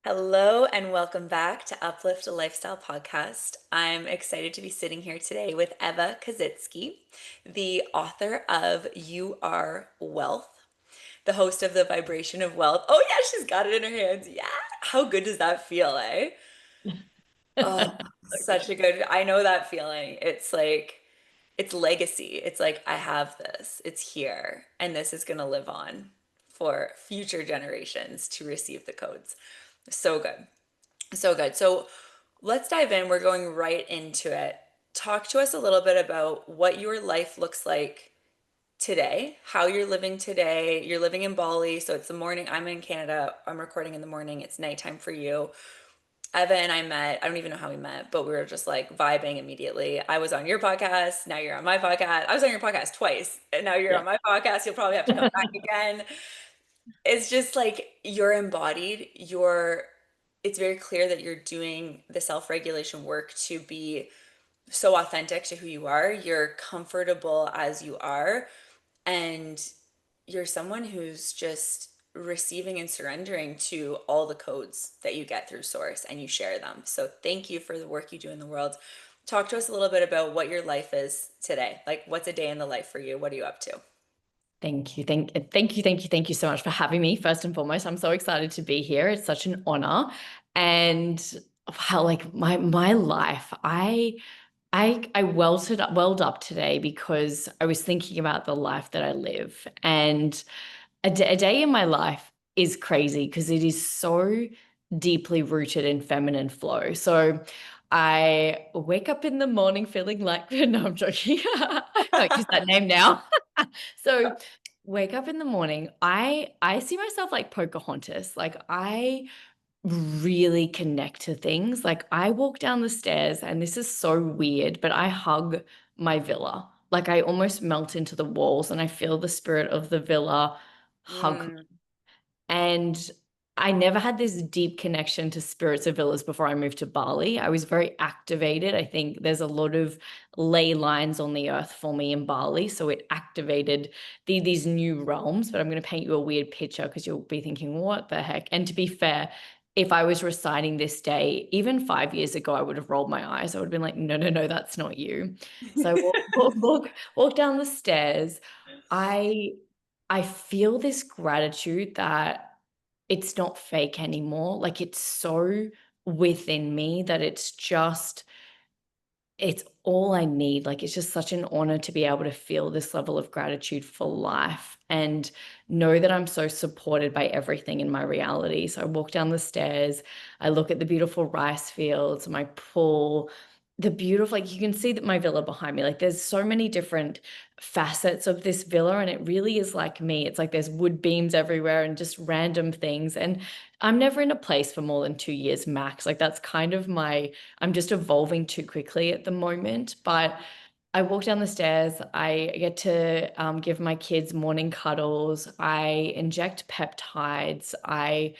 Hello and welcome back to Uplift a Lifestyle Podcast. I'm excited to be sitting here today with Eva Kaszycki, the author of You Are Wealth, the host of the Vibration of Wealth. Oh yeah, she's got it in her hands. Yeah. How good does that feel, eh? Oh, So such a good. I know that feeling. It's like it's legacy. It's like I have this. It's here and this is going to live on for future generations to receive the codes. So good. So good. So let's dive in. We're going right into it. Talk to us a little bit about what your life looks like today, how you're living today. You're living in Bali, so it's the morning. I'm in Canada. I'm recording in the morning. It's nighttime for you. Eva and I met. I don't even know how we met, but we were just like vibing immediately. I was on your podcast. Now you're on my podcast. I was on your podcast twice, and now you're yeah. on my podcast. You'll probably have to come back again. It's just like you're embodied. It's very clear that you're doing the self-regulation work to be so authentic to who you are. You're comfortable as you are, and you're someone who's just receiving and surrendering to all the codes that you get through Source and you share them. So thank you for the work you do in the world. Talk to us a little bit about what your life is today. Like, what's a day in the life for you? What are you up to? Thank you. Thank you so much for having me. First and foremost, I'm so excited to be here. It's such an honor. And how like my life, I welled up today because I was thinking about the life that I live. And a day in my life is crazy because it is so deeply rooted in feminine flow. So I wake up in the morning feeling like, no, I'm joking. Can't use that name now. So wake up in the morning. I see myself like Pocahontas. Like I really connect to things. Like I walk down the stairs and this is so weird, but I hug my villa. Like I almost melt into the walls and I feel the spirit of the villa hug. Mm, And I never had this deep connection to spirits of villas before I moved to Bali. I was very activated. I think there's a lot of ley lines on the earth for me in Bali. So it activated these new realms. But I'm going to paint you a weird picture because you'll be thinking, what the heck? And to be fair, if I was reciting this day, even 5 years ago, I would have rolled my eyes. I would have been like, no, no, no, that's not you. So I walk down the stairs. I I feel this gratitude that it's not fake anymore. Like it's so within me that it's all I need. Like it's just such an honor to be able to feel this level of gratitude for life and know that I'm so supported by everything in my reality. So I walk down the stairs, I look at the beautiful rice fields, my pool, the beautiful, like you can see that my villa behind me. Like there's so many different facets of this villa, and it really is like me. It's like there's wood beams everywhere and just random things. And I'm never in a place for more than 2 years max. Like that's kind of I'm just evolving too quickly at the moment. But I walk down the stairs. I get to give my kids morning cuddles. I inject peptides. I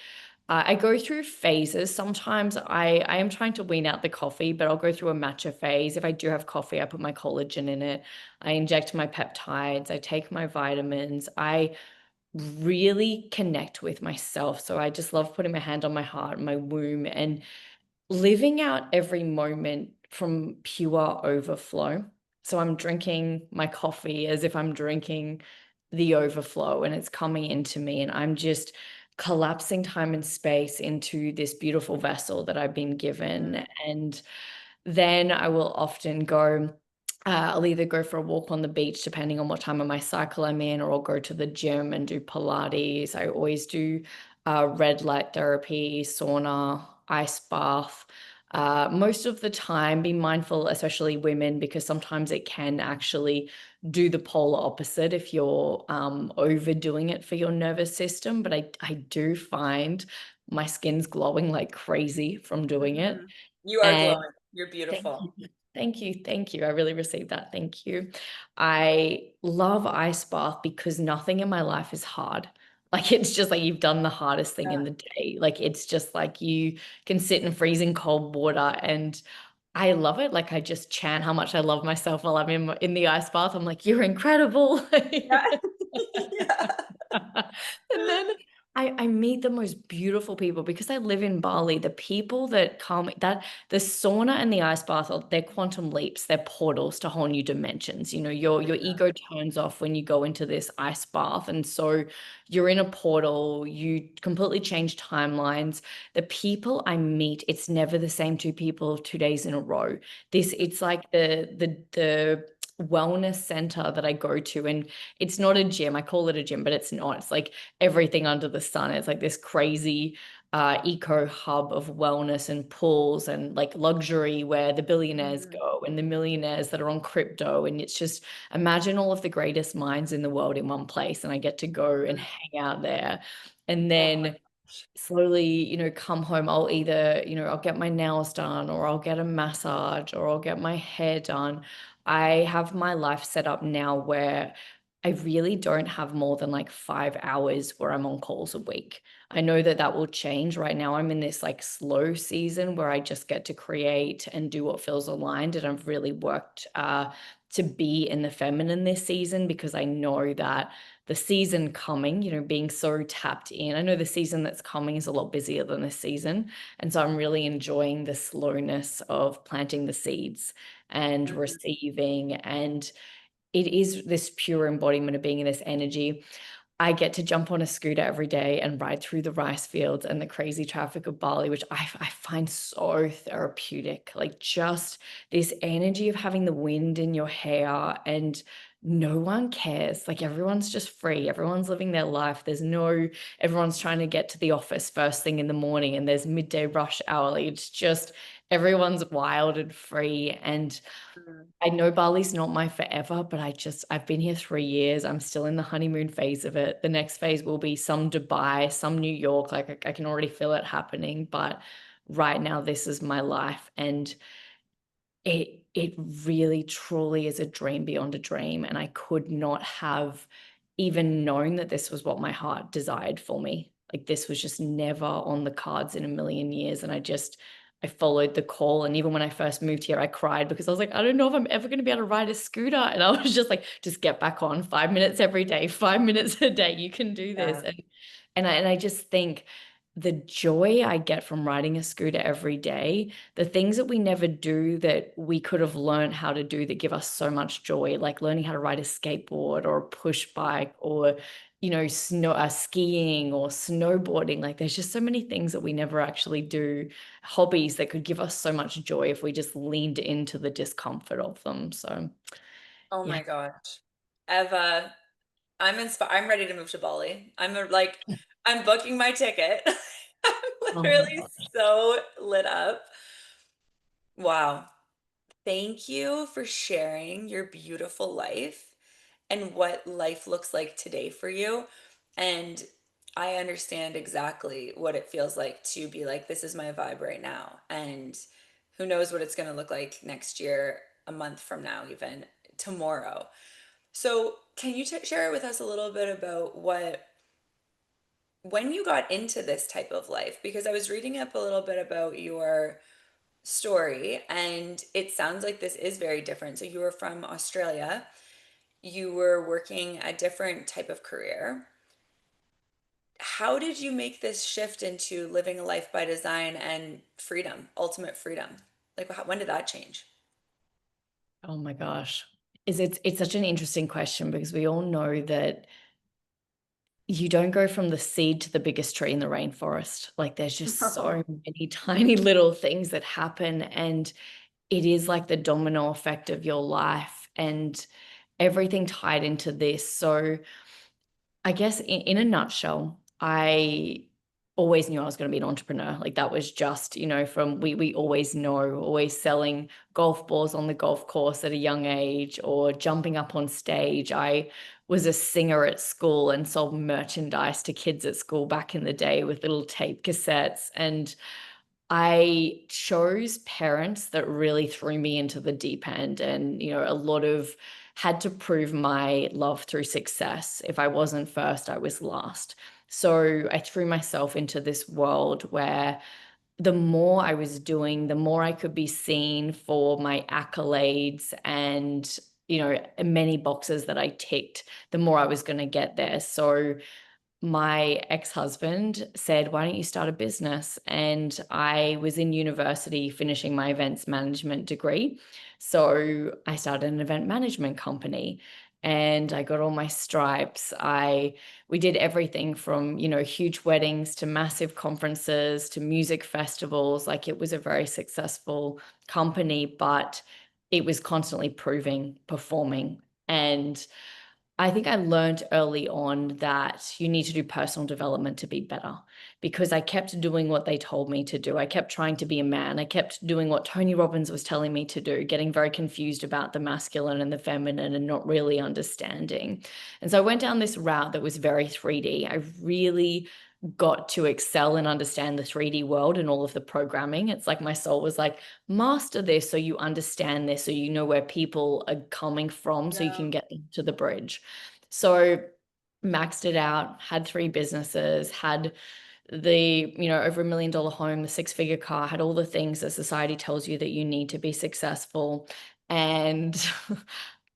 go through phases. Sometimes I am trying to wean out the coffee, but I'll go through a matcha phase. If I do have coffee, I put my collagen in it. I inject my peptides. I take my vitamins. I really connect with myself. So I just love putting my hand on my heart, my womb, and living out every moment from pure overflow. So I'm drinking my coffee as if I'm drinking the overflow and it's coming into me, and I'm just collapsing time and space into this beautiful vessel that I've been given. And then I will often go. I'll either go for a walk on the beach, depending on what time of my cycle I'm in, or I'll go to the gym and do Pilates. I always do red light therapy, sauna, ice bath. Most of the time, be mindful, especially women, because sometimes it can actually do the polar opposite if you're overdoing it for your nervous system. But I do find my skin's glowing like crazy from doing it. mhm. You are And glowing. You're thank beautiful. you. Thank you. Thank you. I really received that. Thank you. I love ice bath because nothing in my life is hard. Like it's just like you've done the hardest thing in the day. Like it's just like you can sit in freezing cold water, and I love it. Like I just chant how much I love myself while I'm in the ice bath. I'm like, you're incredible. Yeah. Yeah. And then I meet the most beautiful people because I live in Bali. The people that come, that the sauna and the ice bath, they're quantum leaps, they're portals to whole new dimensions. You know, your ego turns off when you go into this ice bath. And so you're in a portal, you completely change timelines. The people I meet, it's never the same two people 2 days in a row. It's like the wellness center that I go to, and it's not a gym. I call it a gym, but it's not. It's like everything under the sun. It's like this crazy eco hub of wellness and pools and like luxury where the billionaires Mhm. go and the millionaires that are on crypto. And it's just imagine all of the greatest minds in the world in one place. And I get to go and hang out there. And Oh my then gosh. slowly, come home. I'll either, I'll get my nails done or I'll get a massage or I'll get my hair done. I have my life set up now where I really don't have more than like 5 hours where I'm on calls a week. I know that that will change. Right now, I'm in this like slow season where I just get to create and do what feels aligned. And I've really worked to be in the feminine this season because I know that the season coming, being so tapped in. I know the season that's coming is a lot busier than this season. And so I'm really enjoying the slowness of planting the seeds and Mhm. receiving. And it is this pure embodiment of being in this energy. I get to jump on a scooter every day and ride through the rice fields and the crazy traffic of Bali, which I find so therapeutic. Like just this energy of having the wind in your hair and no one cares. Like everyone's just free. Everyone's living their life. Everyone's trying to get to the office first thing in the morning and there's midday rush hour. Like it's just everyone's wild and free. And Mhm. I know Bali's not my forever, but I've been here 3 years. I'm still in the honeymoon phase of it. The next phase will be some Dubai, some New York. Like I can already feel it happening. But right now, this is my life. And it really truly is a dream beyond a dream. And I could not have even known that this was what my heart desired for me. Like this was just never on the cards in a million years. And I followed the call. And even when I first moved here, I cried because I was like, I don't know if I'm ever going to be able to ride a scooter. And I was just like, just get back on 5 minutes every day, 5 minutes a day. You can do this. Yeah. And I just think the joy I get from riding a scooter every day, the things that we never do that we could have learned how to do that give us so much joy, like learning how to ride a skateboard or a push bike or, skiing or snowboarding. Like there's just so many things that we never actually do, hobbies that could give us so much joy if we just leaned into the discomfort of them. So, Oh yeah. my gosh. Eva, I'm inspired. I'm ready to move to Bali. I'm booking my ticket. I'm Oh my literally God. so lit up. Wow. Thank you for sharing your beautiful life and what life looks like today for you. And I understand exactly what it feels like to be like, this is my vibe right now. And who knows what it's going to look like next year, a month from now, even tomorrow. So, can you share with us a little bit about when you got into this type of life? Because I was reading up a little bit about your story, and it sounds like this is very different. So, you were from Australia, you were working a different type of career. How did you make this shift into living a life by design and freedom, ultimate freedom? Like, when did that change? Oh my gosh. It's such an interesting question because we all know that you don't go from the seed to the biggest tree in the rainforest. Like there's just so many tiny little things that happen. And it is like the domino effect of your life and everything tied into this. So I guess in a nutshell, I always knew I was going to be an entrepreneur. Like that was just, from we always know, always selling golf balls on the golf course at a young age or jumping up on stage. I was a singer at school and sold merchandise to kids at school back in the day with little tape cassettes. And I chose parents that really threw me into the deep end and, a lot of had to prove my love through success. If I wasn't first, I was last. So I threw myself into this world where the more I was doing, the more I could be seen for my accolades and, many boxes that I ticked, the more I was going to get there. So my ex-husband said, "Why don't you start a business?" And I was in university finishing my events management degree. So I started an event management company and I got all my stripes. We did everything from, huge weddings to massive conferences to music festivals. Like it was a very successful company, but it was constantly proving, performing. And I think I learned early on that you need to do personal development to be better because I kept doing what they told me to do. I kept trying to be a man. I kept doing what Tony Robbins was telling me to do, getting very confused about the masculine and the feminine and not really understanding. And so I went down this route that was very 3D. I really got to excel and understand the 3D world and all of the programming. It's like my soul was like, master this so you understand this, so you know where people are coming from, so you Yeah. can get them to the bridge. So maxed it out, had 3 businesses, had the, over $1 million home, the 6-figure car, had all the things that society tells you that you need to be successful. And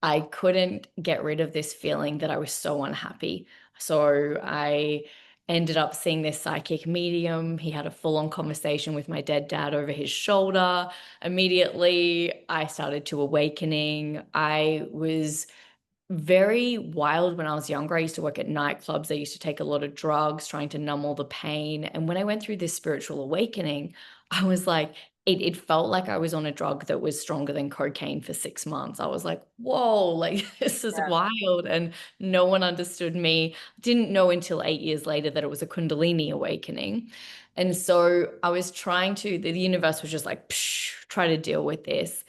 I couldn't get rid of this feeling that I was so unhappy. So I ended up seeing this psychic medium. He had a full-on conversation with my dead dad over his shoulder. Immediately, I started to awakening. I was very wild when I was younger. I used to work at nightclubs. I used to take a lot of drugs, trying to numb all the pain. And when I went through this spiritual awakening, I was like, it felt like I was on a drug that was stronger than cocaine for 6 months. I was like, whoa, like this is Yeah. wild. And no one understood me. Didn't know until 8 years later that it was a Kundalini awakening. And so I was trying to, the universe was just like, psh, try to deal with this.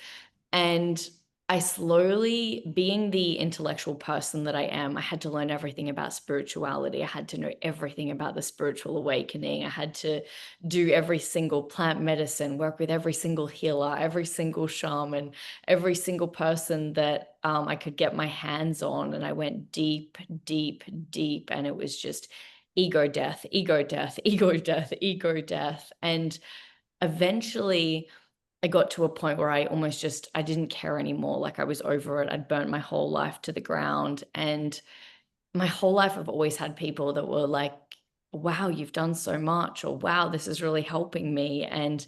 And I slowly, being the intellectual person that I am, I had to learn everything about spirituality. I had to know everything about the spiritual awakening. I had to do every single plant medicine, work with every single healer, every single shaman, every single person that I could get my hands on. And I went deep, deep, deep. And it was just ego death, ego death, ego death, ego death. And eventually, I got to a point where I didn't care anymore. Like I was over it. I'd burnt my whole life to the ground. And my whole life, I've always had people that were like, wow, you've done so much, or wow, this is really helping me. And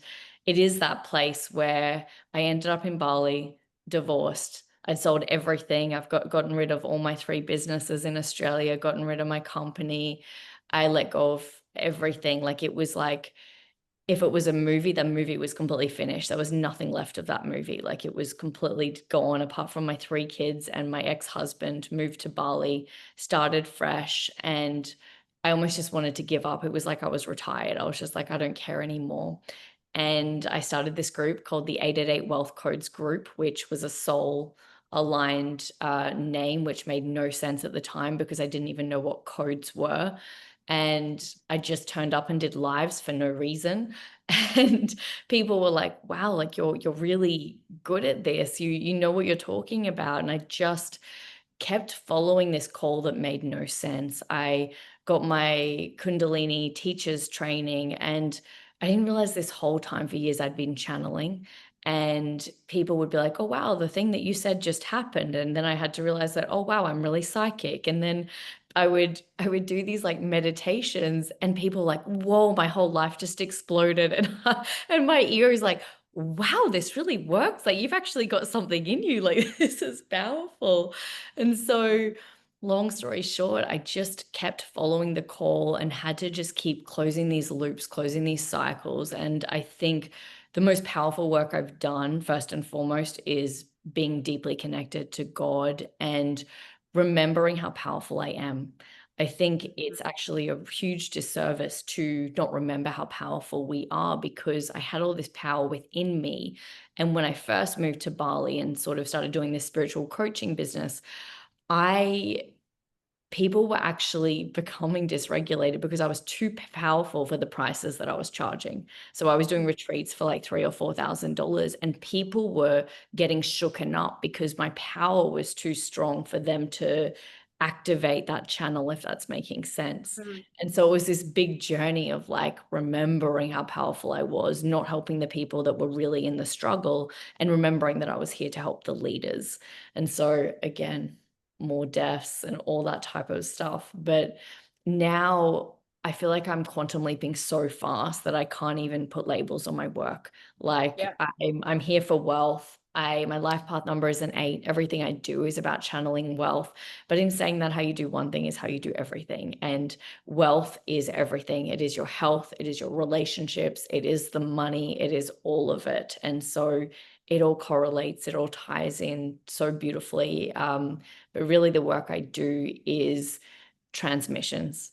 it is that place where I ended up in Bali, divorced. I'd sold everything. Gotten rid of all my 3 businesses in Australia, gotten rid of my company. I let go of everything. Like it was like, if it was a movie, the movie was completely finished. There was nothing left of that movie. Like it was completely gone, apart from my 3 kids and my ex-husband moved to Bali, started fresh. And I almost just wanted to give up. It was like I was retired. I was just like, I don't care anymore. And I started this group called the 888 Wealth Codes Group, which was a soul aligned name, which made no sense at the time because I didn't even know what codes were. And I just turned up and did lives for no reason. And people were like, wow, like you're really good at this. You know what you're talking about. And I just kept following this call that made no sense. I got my Kundalini teachers training, and I didn't realize this whole time for years I'd been channeling. And people would be like, oh, wow, the thing that you said just happened. And then I had to realize that, oh, wow, I'm really psychic. And then I would do these like meditations, and people like, whoa, my whole life just exploded. And my ear is like, wow, this really works. Like you've actually got something in you. Like this is powerful. And so, long story short, I just kept following the call and had to just keep closing these loops, closing these cycles. And I think the most powerful work I've done, first and foremost, is being deeply connected to God and remembering how powerful I am. I think it's actually a huge disservice to not remember how powerful we are, because I had all this power within me. And when I first moved to Bali and sort of started doing this spiritual coaching business, I people were actually becoming dysregulated because I was too powerful for the prices that I was charging. So I was doing retreats for like $3,000 or $4,000, and people were getting shooken up because my power was too strong for them to activate that channel, if that's making sense. Mhm. And so it was this big journey of like remembering how powerful I was, not helping the people that were really in the struggle, and remembering that I was here to help the leaders. And so again, more deaths and all that type of stuff. But now I feel like I'm quantum leaping so fast that I can't even put labels on my work. Like Yeah. I'm here for wealth. My life path number is an 8. Everything I do is about channeling wealth. But in saying that, how you do one thing is how you do everything. And wealth is everything. It is your health, it is your relationships, it is the money, it is all of it. And so it all correlates, it all ties in so beautifully. But really the work I do is transmissions,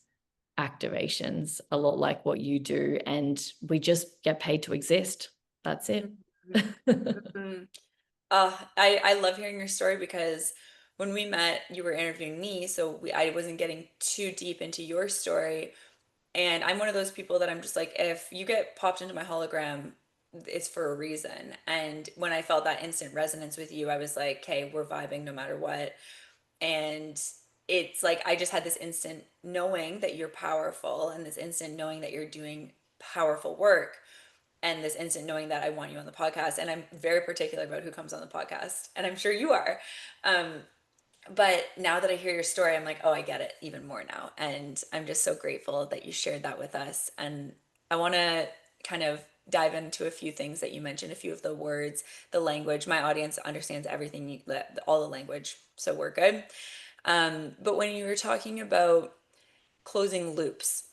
activations, a lot like what you do. And we just get paid to exist. That's it. Mhm. Mhm. I love hearing your story because when we met, you were interviewing me, so I wasn't getting too deep into your story. And I'm one of those people that I'm just like, if you get popped into my hologram, it's for a reason. And when I felt that instant resonance with you, I was like, okay, we're vibing no matter what. And it's like I just had this instant knowing that you're powerful and this instant knowing that you're doing powerful work and this instant knowing that I want you on the podcast. And I'm very particular about who comes on the podcast, and I'm sure you are. Um, but now that I hear your story, I'm like, oh, I get it even more now. And I'm just so grateful that you shared that with us. And I want to kind of dive into a few things that you mentioned, a few of the words, the language. My audience understands everything, all the language, so we're good. But when you were talking about closing loops,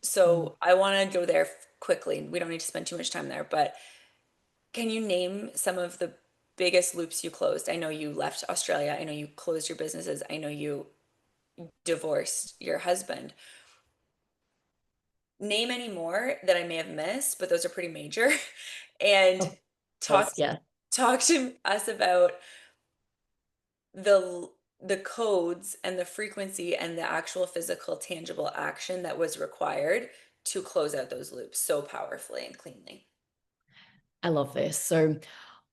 Mm. so I want to go there quickly. We don't need to spend too much time there, but can you name some of the biggest loops you closed? I know you left Australia. I know you closed your businesses. I know you divorced your husband. Name any more that I may have missed, but those are pretty major. And Of talk course, yeah. talk to us about the codes and the frequency and the actual physical tangible action that was required to close out those loops so powerfully and cleanly. I love this. So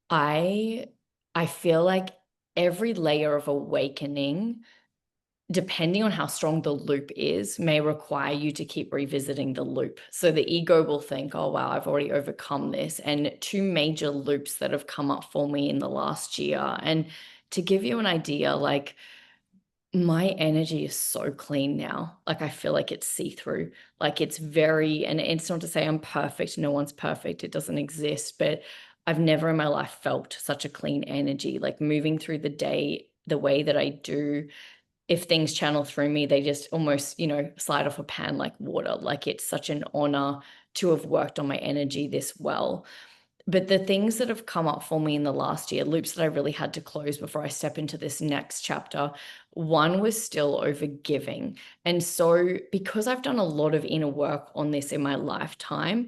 I I feel like every layer of awakening, depending on how strong the loop is, may require you to keep revisiting the loop. So the ego will think, oh, wow, I've already overcome this. And two major loops that have come up for me in the last year. And to give you an idea, like my energy is so clean now. Like I feel like it's see-through. Like it's very, and it's not to say I'm perfect. No one's perfect. It doesn't exist. But I've never in my life felt such a clean energy. Like moving through the day the way that I do, if things channel through me, they just almost, slide off a pan like water. Like it's such an honor to have worked on my energy this well. But the things that have come up for me in the last year, loops that I really had to close before I step into this next chapter, one was still over giving. And so, because I've done a lot of inner work on this in my lifetime,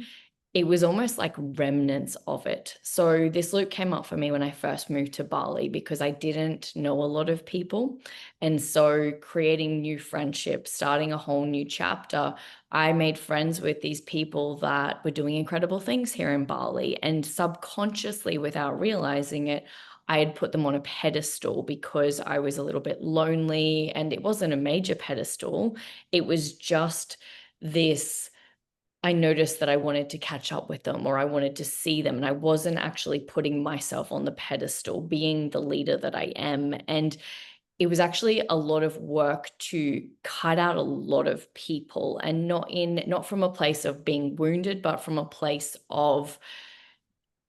it was almost like remnants of it. So, this loop came up for me when I first moved to Bali because I didn't know a lot of people. And so, creating new friendships, starting a whole new chapter, I made friends with these people that were doing incredible things here in Bali. And subconsciously, without realizing it, I had put them on a pedestal because I was a little bit lonely. And it wasn't a major pedestal, it was just this. I noticed that I wanted to catch up with them or I wanted to see them. And I wasn't actually putting myself on the pedestal, being the leader that I am. And it was actually a lot of work to cut out a lot of people, and not from a place of being wounded, but from a place of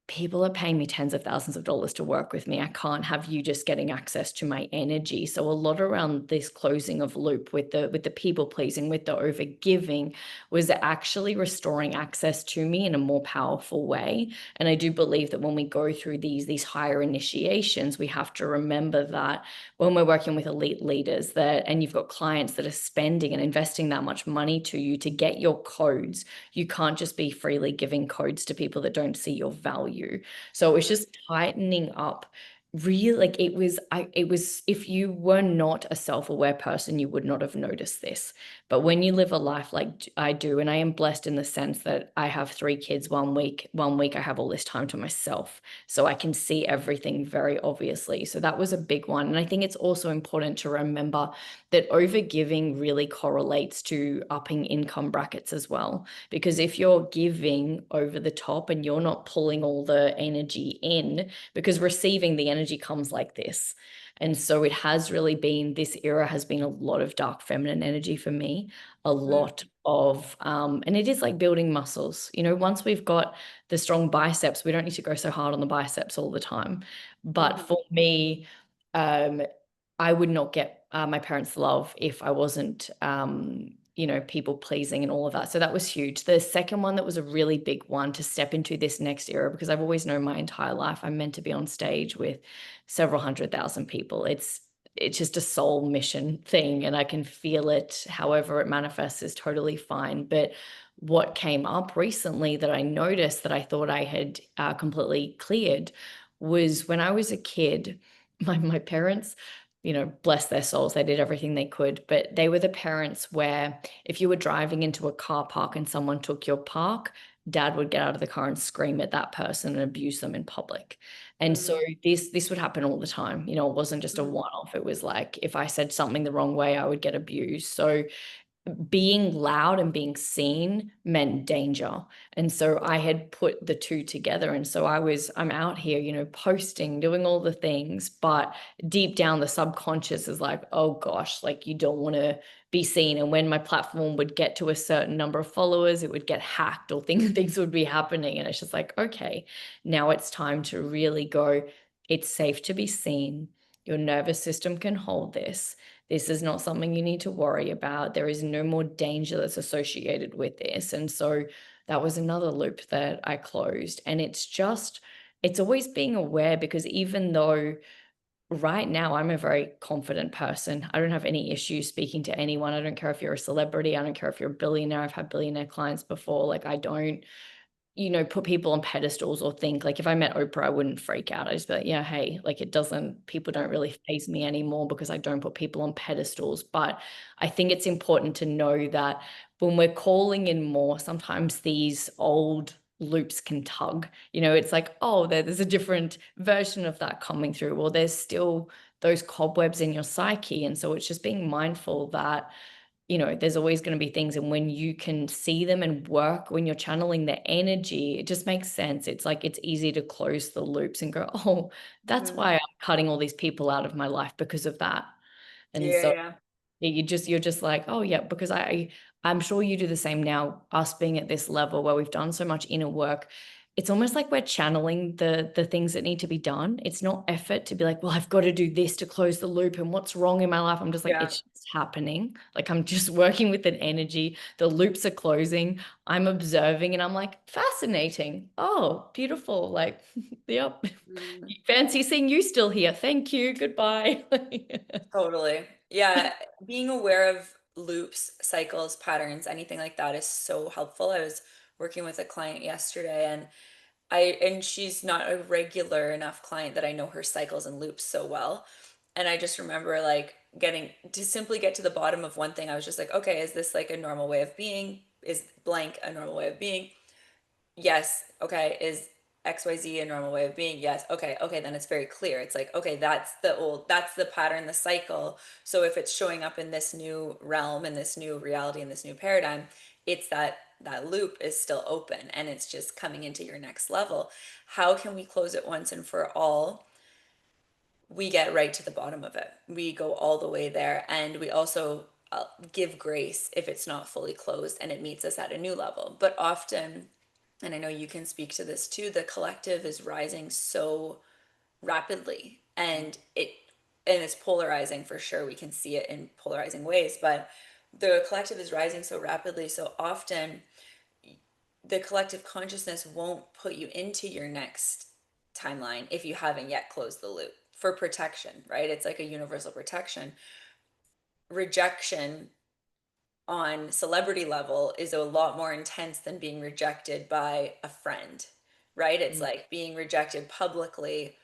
people are paying me tens of thousands of dollars to work with me. I can't have you just getting access to my energy. So a lot around this closing of loop with the people pleasing, with the over giving, was actually restoring access to me in a more powerful way. And I do believe that when we go through these higher initiations, we have to remember that when we're working with elite leaders, that and you've got clients that are spending and investing that much money to you to get your codes, you can't just be freely giving codes to people that don't see your value. So it was Mhm. just tightening up. Really, like it was, if you were not a self-aware person, you would not have noticed this. But when you live a life like I do, and I am blessed in the sense that I have 3 kids, one week I have all this time to myself. So I can see everything very obviously. So that was a big one. And I think it's also important to remember that overgiving really correlates to upping income brackets as well. Because if you're giving over the top and you're not pulling all the energy in, because receiving the energy comes like this. And so it has really been, this era has been a lot of dark feminine energy for me, a Mm, lot of, and it is like building muscles. You know, once we've got the strong biceps, we don't need to go so hard on the biceps all the time. But mhm, for me, um, I would not get my parents' love if I wasn't, you know, people pleasing and all of that. So that was huge. The second one that was a really big one to step into this next era, because I've always known my entire life I'm meant to be on stage with several 100,000 people. It's just a soul mission thing, and I can feel it. However it manifests is totally fine. But what came up recently that I noticed that I thought I had completely cleared was when I was a kid, my parents, you know, bless their souls, they did everything they could, but they were the parents where if you were driving into a car park and someone took your park, dad would get out of the car and scream at that person and abuse them in public. And so mm, this would happen all the time. You know, it wasn't just a mm, one-off. It was like if I said something the wrong way, I would get abused. So being loud and being seen meant danger. And so I had put the two together. And so I'm out here, you know, posting, doing all the things, but deep down the subconscious is like, oh gosh, like you don't want to be seen. And when my platform would get to a certain number of followers, it would get hacked or things would be happening. And it's just like, okay, now it's time to really go, it's safe to be seen. Your nervous system can hold this. This is not something you need to worry about. There is no more danger that's associated with this. And so that was another loop that I closed. And it's always being aware, because even though right now I'm a very confident person, I don't have any issues speaking to anyone. I don't care if you're a celebrity. I don't care if you're a billionaire. I've had billionaire clients before. Like, I don't, you know, put people on pedestals or think like if I met Oprah, I wouldn't freak out. I just be like, yeah, hey, like people don't yeah, really faze me anymore because I don't put people on pedestals. But I think it's important to know that when we're calling in more, sometimes these old loops can tug. You know, it's like, oh, there's a different version of that coming through, or there's still those cobwebs in your psyche. And so it's just being mindful that, you know, there's always going to be things. And when you can see them and work, when you're channeling the energy, it just makes sense. It's like it's easy to close the loops and go, oh, that's mm, why I'm cutting all these people out of my life because of that. And yeah, so yeah, you're just like, oh yeah, because I'm sure you do the same now, us being at this level where we've done so much inner work. It's almost like we're channeling the things that need to be done. It's not effort to be like, well, I've got to do this to close the loop, and what's wrong in my life. I'm just like, yeah. it's just happening. Like I'm just working with an energy. The loops are closing. I'm observing and I'm like, fascinating. Oh, beautiful. Like, yep. Mm. Fancy seeing you still here. Thank you. Goodbye. Totally. Yeah, being aware of loops, cycles, patterns, anything like that is so helpful. I was working with a client yesterday and she's not a regular enough client that I know her cycles and loops so well. And I just remember like getting to simply get to the bottom of one thing. I was just like, okay, is this like a normal way of being? Is blank a normal way of being? Yes. Okay. Is XYZ a normal way of being? Yes. Okay. Okay. Then it's very clear. It's like, okay, that's the pattern, the cycle. So if it's showing up in this new realm, in this new reality, in this new paradigm, it's that loop is still open and it's just coming into your next level. How can we close it once and for all? We get right to the bottom of it. We go all the way there. And we also give grace if it's not fully closed and it meets us at a new level. But often, and I know you can speak to this too, the collective is rising so rapidly and it's polarizing for sure. We can see it in polarizing ways, but the collective is rising so rapidly. So often the collective consciousness won't put you into your next timeline if you haven't yet closed the loop for protection, right? It's like a universal protection. Rejection on celebrity level is a lot more intense than being rejected by a friend, right? It's like being rejected publicly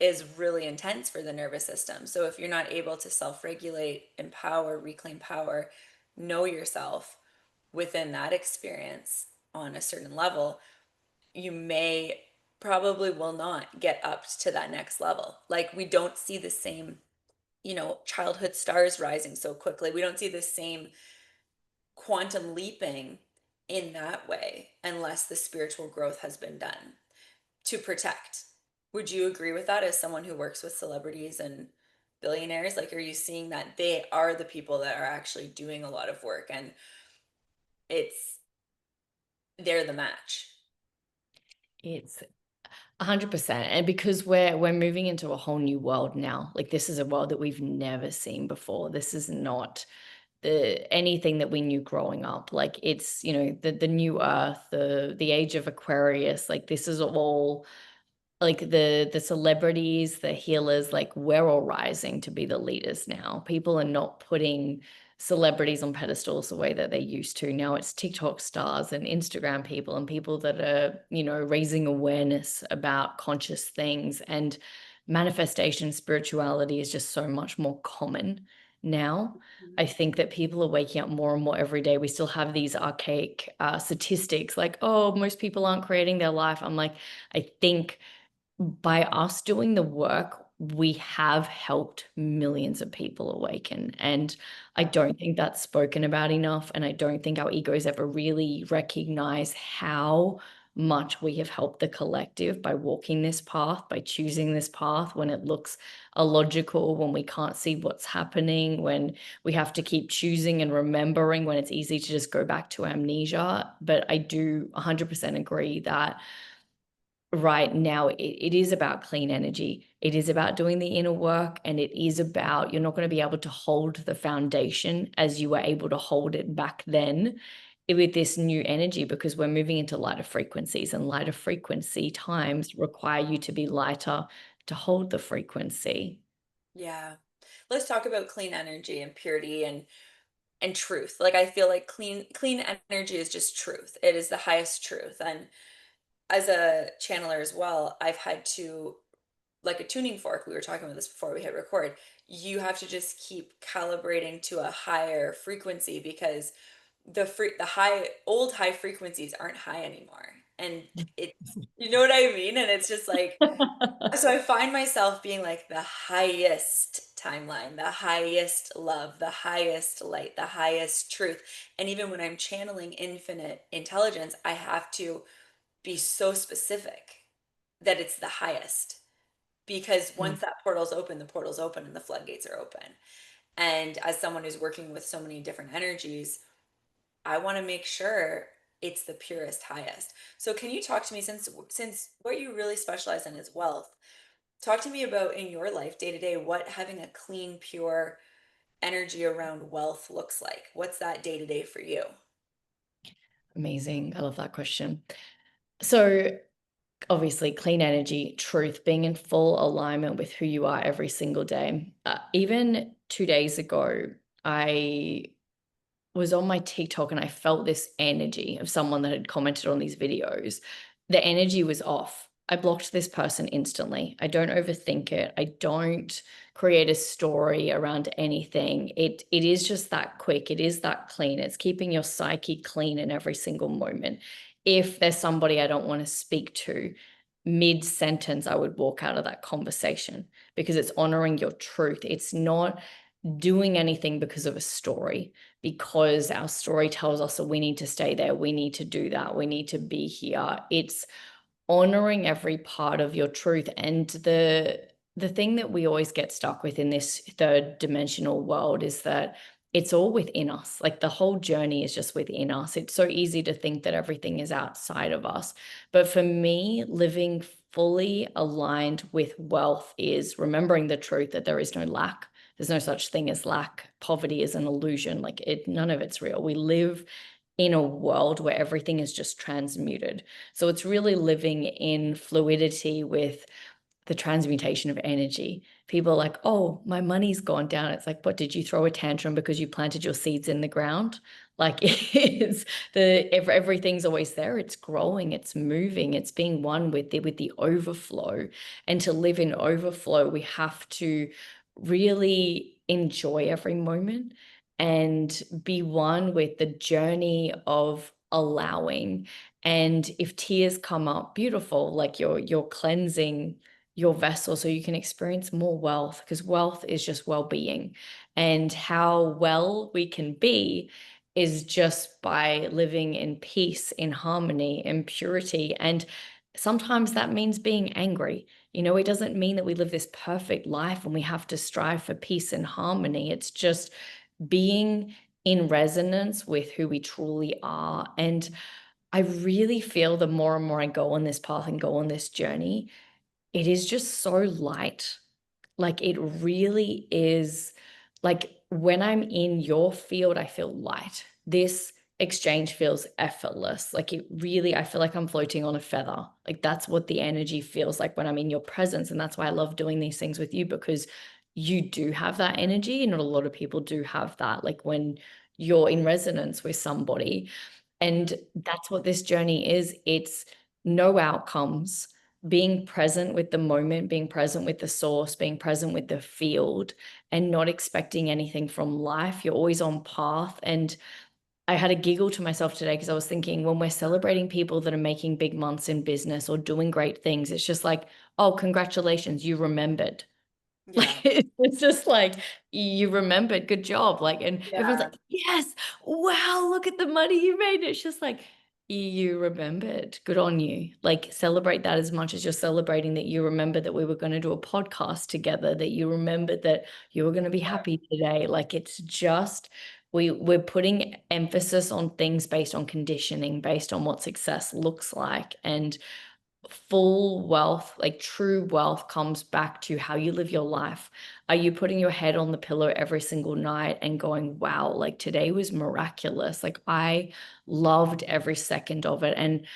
is really intense for the nervous system. So if you're not able to self-regulate, empower, reclaim power, know yourself within that experience on a certain level, you may probably will not get up to that next level. Like we don't see the same, childhood stars rising so quickly. We don't see the same quantum leaping in that way unless the spiritual growth has been done to protect. Would you agree with that as someone who works with celebrities and billionaires? Like, are you seeing that they are the people that are actually doing a lot of work and it's they're the match? It's 100%. And because we're moving into a whole new world now. Like this is a world that we've never seen before. This is not the anything that we knew growing up. Like it's, the new earth, the age of Aquarius. Like this is all like the celebrities, the healers, like we're all rising to be the leaders now. People are not putting celebrities on pedestals the way that they used to. Now it's TikTok stars and Instagram people and people that are, raising awareness about conscious things, and manifestation spirituality is just so much more common now. I think that people are waking up more and more every day. We still have these archaic statistics like, oh, most people aren't creating their life. I'm like, I think by us doing the work, we have helped millions of people awaken. And I don't think that's spoken about enough. And I don't think our egos ever really recognize how much we have helped the collective by walking this path, by choosing this path when it looks illogical, when we can't see what's happening, when we have to keep choosing and remembering, when it's easy to just go back to amnesia. But I do 100% agree that right now it is about clean energy. It is about doing the inner work, and it is about, you're not going to be able to hold the foundation as you were able to hold it back then with this new energy, because we're moving into lighter frequencies, and lighter frequency times require you to be lighter to hold the frequency. Yeah. Let's talk about clean energy and purity and truth. Like, I feel like clean energy is just truth. It is the highest truth. And as a channeler as well, I've had to, like a tuning fork, we were talking about this before we hit record, you have to just keep calibrating to a higher frequency because the high frequencies aren't high anymore. And it, you know what I mean? And it's just like, so I find myself being like the highest timeline, the highest love, the highest light, the highest truth. And even when I'm channeling infinite intelligence, I have to be so specific that it's the highest, because once that portal's open, the portal's open and the floodgates are open. And as someone who's working with so many different energies, I want to make sure it's the purest, highest. So can you talk to me, since what you really specialize in is wealth, talk to me about in your life day to day what having a clean, pure energy around wealth looks like. What's that day to day for you? Amazing. I love that question. So obviously clean energy, truth, being in full alignment with who you are every single day. Even 2 days ago, I was on my TikTok and I felt this energy of someone that had commented on these videos. The energy was off. I blocked this person instantly. I don't overthink it. I don't create a story around anything. It is just that quick. It is that clean. It's keeping your psyche clean in every single moment. If there's somebody I don't want to speak to, mid sentence, I would walk out of that conversation because it's honoring your truth. It's not doing anything because of a story, because our story tells us that we need to stay there, we need to do that, we need to be here. It's honoring every part of your truth. And the thing that we always get stuck with in this third dimensional world is that it's all within us. Like the whole journey is just within us. It's so easy to think that everything is outside of us. But for me, living fully aligned with wealth is remembering the truth that there is no lack. There's no such thing as lack. Poverty is an illusion. Like none of it's real. We live in a world where everything is just transmuted. So it's really living in fluidity with the transmutation of energy. People are like, oh, my money's gone down. It's like, but did you throw a tantrum because you planted your seeds in the ground? Like it's everything's always there. It's growing, it's moving, it's being one with the overflow. And to live in overflow, we have to really enjoy every moment and be one with the journey of allowing. And if tears come up, beautiful, like you're cleansing your vessel so you can experience more wealth, because wealth is just well-being. And how well we can be is just by living in peace, in harmony, in purity. And sometimes that means being angry. It doesn't mean that we live this perfect life and we have to strive for peace and harmony. It's just being in resonance with who we truly are. And I really feel the more and more I go on this path and go on this journey, it is just so light. Like it really is, like when I'm in your field, I feel light. This exchange feels effortless. Like it really, I feel like I'm floating on a feather. Like that's what the energy feels like when I'm in your presence. And that's why I love doing these things with you, because you do have that energy. And not a lot of people do have that. Like when you're in resonance with somebody. And that's what this journey is. It's no outcomes, being present with the moment, being present with the source, being present with the field, and not expecting anything from life. You're always on path. And I had a giggle to myself today because I was thinking, when we're celebrating people that are making big months in business or doing great things, it's just like, oh, congratulations, you remembered. Yeah. Like it's just like you remembered, good job. Like, and everyone's Yeah. like, yes, wow, look at the money you made. It's just like you remembered. Good on you. Like celebrate that as much as you're celebrating that you remember that we were going to do a podcast together, that you remembered that you were going to be happy today. Like it's just we're putting emphasis on things based on conditioning, based on what success looks like. And full wealth, like true wealth, comes back to how you live your life. Are you putting your head on the pillow every single night and going, wow, like today was miraculous? Like I loved every second of it. And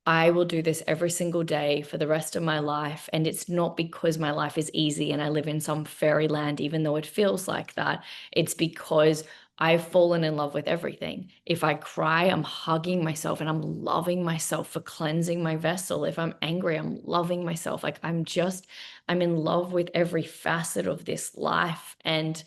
I will do this every single day for the rest of my life. And it's not because my life is easy and I live in some fairyland, even though it feels like that. It's because I've fallen in love with everything. If I cry, I'm hugging myself and I'm loving myself for cleansing my vessel. If I'm angry, I'm loving myself. Like I'm in love with every facet of this life. And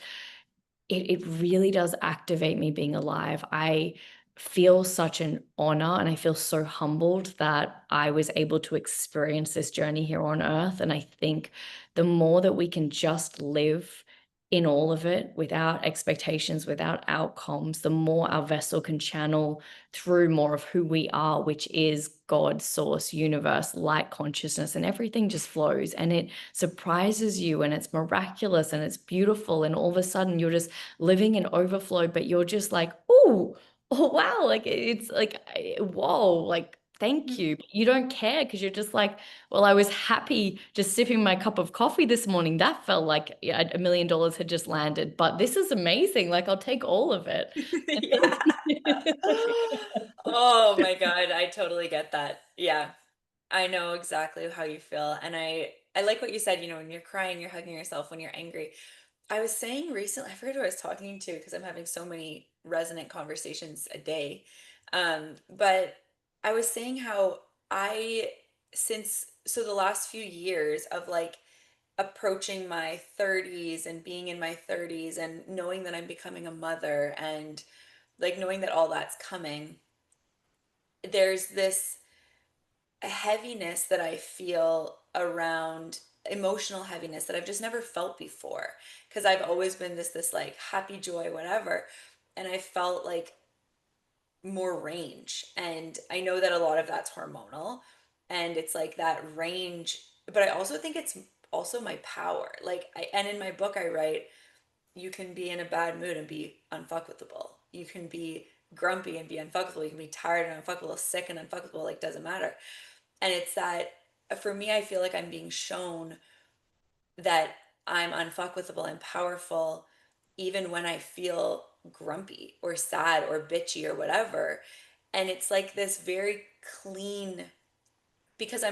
it really does activate me being alive. I feel such an honor and I feel so humbled that I was able to experience this journey here on earth. And I think the more that we can just live in all of it without expectations, without outcomes, the more our vessel can channel through more of who we are, which is God, source, universe, light consciousness, and everything just flows and it surprises you and it's miraculous and it's beautiful. And all of a sudden you're just living in overflow, but you're just like, oh wow, like it's like, whoa, like thank you. But you don't care because you're just like, well, I was happy just sipping my cup of coffee this morning. That felt like yeah, $1 million had just landed, but this is amazing. Like I'll take all of it. Yeah. Oh my God, I totally get that. Yeah. I know exactly how you feel. And I like what you said, when you're crying, you're hugging yourself when you're angry. I was saying recently, I forget who I was talking to because I'm having so many resonant conversations a day. But I was saying how I, so the last few years of like approaching my 30s and being in my 30s and knowing that I'm becoming a mother and like knowing that all that's coming, there's this heaviness that I feel around emotional heaviness that I've just never felt before because I've always been this like happy joy whatever, and I felt like more range. And I know that a lot of that's hormonal and it's like that range, but I also think it's also my power. Like and in my book I write, you can be in a bad mood and be unfuckable. You can be grumpy and be unfuckable. You can be tired and unfuckable, sick and unfuckable, like doesn't matter. And it's that for me, I feel like I'm being shown that I'm unfuckwithable and powerful even when I feel grumpy or sad or bitchy or whatever. And it's like this very clean, because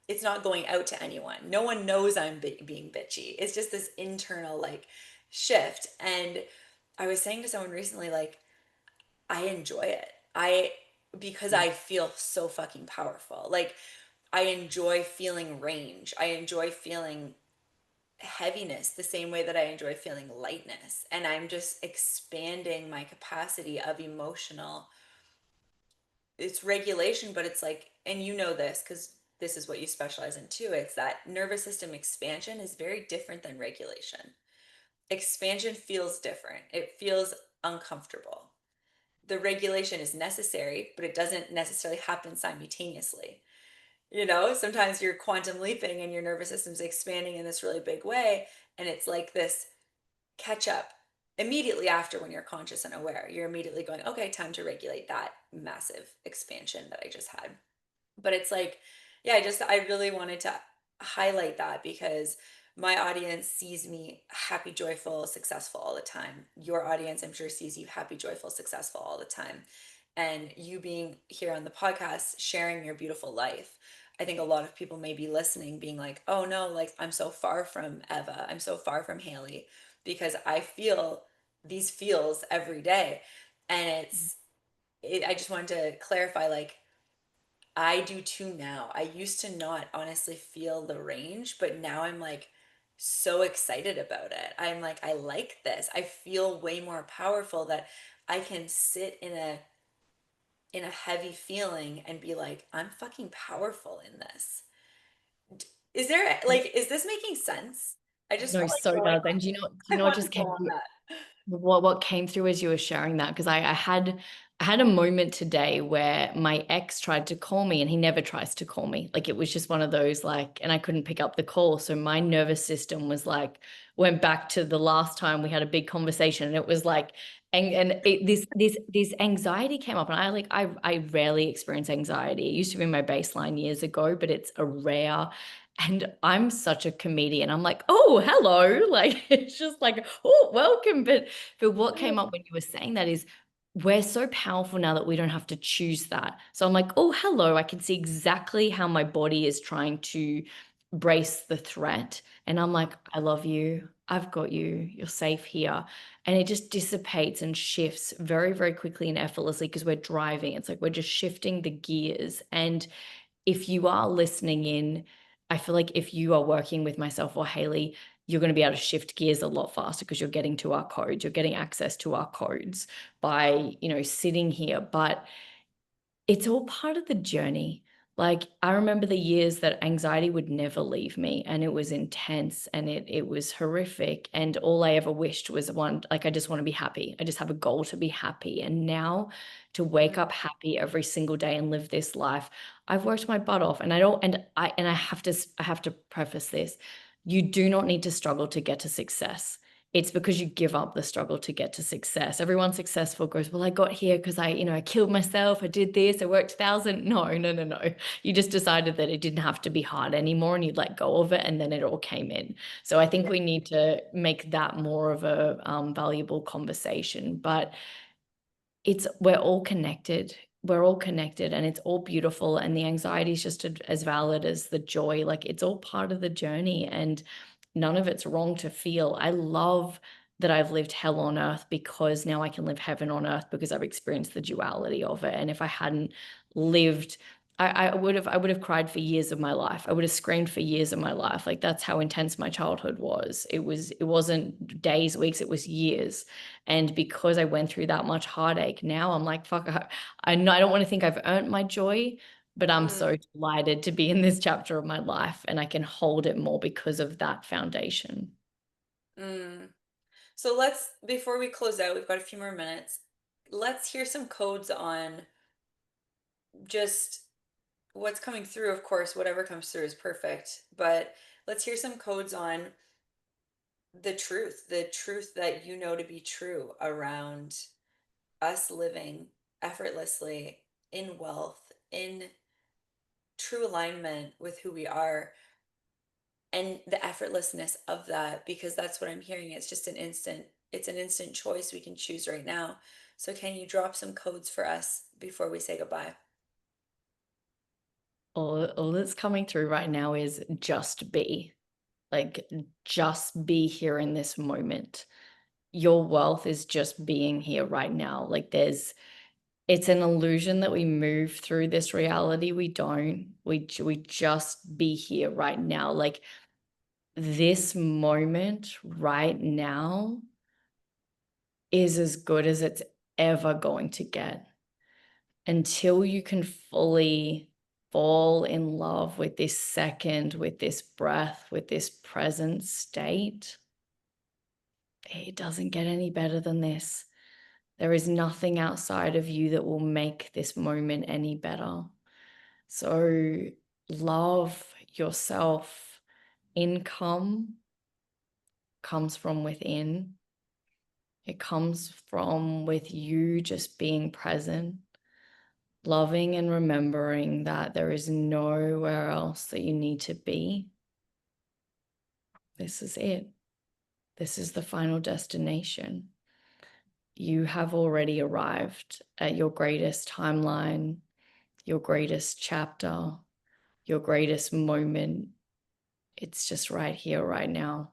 it's not going out to anyone. No one knows I'm being bitchy. It's just this internal like shift. And I was saying to someone recently, like, I enjoy it. Because I feel so fucking powerful. Like, I enjoy feeling range. I enjoy feeling heaviness the same way that I enjoy feeling lightness. And I'm just expanding my capacity of emotional, it's regulation, but it's like, and you know this because this is what you specialize in too. It's that nervous system expansion is very different than regulation. Expansion feels different, it feels uncomfortable. The regulation is necessary, but it doesn't necessarily happen simultaneously. You know, sometimes you're quantum leaping and your nervous system's expanding in this really big way, and it's like this catch up immediately after when you're conscious and aware. You're immediately going, okay, time to regulate that massive expansion that I just had. But it's like, yeah, I really wanted to highlight that because my audience sees me happy, joyful, successful all the time. Your audience, I'm sure, sees you happy, joyful, successful all the time. And you being here on the podcast, sharing your beautiful life. I think a lot of people may be listening, being like, oh no, like I'm so far from Eva. I'm so far from Haley because I feel these feels every day. And I just wanted to clarify, like, I do too now. I used to not honestly feel the range, but now I'm like so excited about it. I'm like, I like this. I feel way more powerful that I can sit in a heavy feeling and be like, I'm fucking powerful in this. Is there like, is this making sense? I just No, felt like so going, does. And do you I know what want to just go came on that. what came through as you were sharing that? Because I had a moment today where my ex tried to call me and he never tries to call me. Like it was just one of those like, and I couldn't pick up the call. So my nervous system was like, went back to the last time we had a big conversation and it was like, this anxiety came up and I rarely experience anxiety. It used to be my baseline years ago, but it's a rare. And I'm such a comedian. I'm like, oh, hello. Like it's just like, oh, welcome. But what came up when you were saying that is we're so powerful now that we don't have to choose that. So I'm like, oh, hello. I can see exactly how my body is trying to brace the threat. And I'm like, I love you. I've got you. You're safe here. And it just dissipates and shifts very, very quickly and effortlessly because we're driving. It's like we're just shifting the gears. And if you are listening in, I feel like if you are working with myself or Haley, you're going to be able to shift gears a lot faster because you're getting to our codes, you're getting access to our codes by, sitting here. But it's all part of the journey. Like I remember the years that anxiety would never leave me and it was intense and it was horrific. And all I ever wished was one, like I just want to be happy. I just have a goal to be happy. And now to wake up happy every single day and live this life, I've worked my butt off. And I don't, and I have to preface this. You do not need to struggle to get to success. It's because you give up the struggle to get to success. Everyone successful goes, well, I got here because I killed myself. I did this. I worked 1,000. No, no, no, no. You just decided that it didn't have to be hard anymore and you let go of it and then it all came in. So I think Yeah. we need to make that more of a valuable conversation. But we're all connected. We're all connected and it's all beautiful. And the anxiety is just as valid as the joy. Like it's all part of the journey and none of it's wrong to feel. I love that I've lived hell on earth because now I can live heaven on earth because I've experienced the duality of it. And if I hadn't lived, I would have cried for years of my life. I would have screamed for years of my life. Like that's how intense my childhood was. It wasn't days, weeks, it was years. And because I went through that much heartache, now I'm like, fuck, I don't want to think I've earned my joy, but I'm Mm, so delighted to be in this chapter of my life and I can hold it more because of that foundation. mm. So before we close out, we've got a few more minutes. Let's hear some codes on just what's coming through. Of course, whatever comes through is perfect, but let's hear some codes on the truth that you know to be true around us living effortlessly in wealth, in true alignment with who we are, and the effortlessness of that, because that's what I'm hearing. It's an instant choice we can choose right now. So, can you drop some codes for us before we say goodbye? All that's coming through right now is just be. Like, just be here in this moment. Your wealth is just being here right now. Like, it's an illusion that we move through this reality. We don't. We just be here right now. Like, this moment right now is as good as it's ever going to get until you can fully fall in love with this second, with this breath, with this present state. It doesn't get any better than this. There is nothing outside of you that will make this moment any better. So love yourself. Income comes from within. It comes from with you just being present, loving and remembering that there is nowhere else that you need to be. This is it. This is the final destination. You have already arrived at your greatest timeline, your greatest chapter, your greatest moment. It's just right here, right now.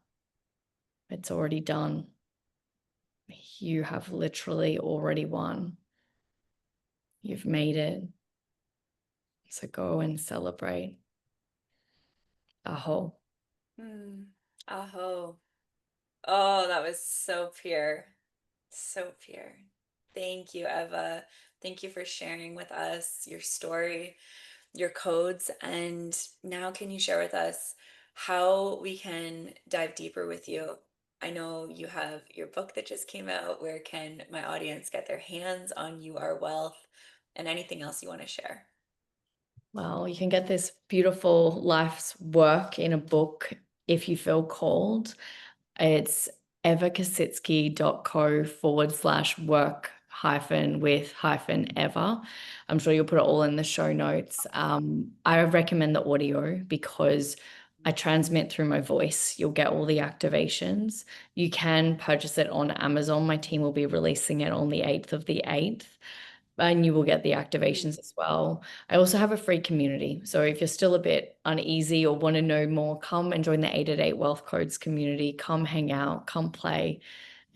It's already done. You have literally already won. You've made it. So go and celebrate. Aho. Mm. Aho. Oh, that was so pure. So pure. Thank you, Eva. Thank you for sharing with us your story, your codes, and now can you share with us how we can dive deeper with you? I know you have your book that just came out. Where can my audience get their hands on You Are Wealth and anything else you want to share? Well, you can get this beautiful life's work in a book if you feel called. It's evakaszycki.co/work hyphen with hyphen Eva. I'm sure you'll put it all in the show notes. I recommend the audio because I transmit through my voice. You'll get all the activations. You can purchase it on Amazon. My team will be releasing it on the 8th of the 8th, and you will get the activations as well. I also have a free community. So if you're still a bit uneasy or want to know more, come and join the 888 Wealth Codes community. Come hang out, come play,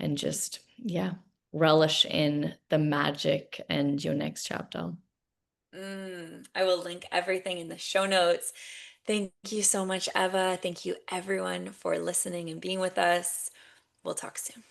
and just, yeah, relish in the magic and your next chapter. I will link everything in the show notes. Thank you so much, Eva. Thank you, everyone, for listening and being with us. We'll talk soon.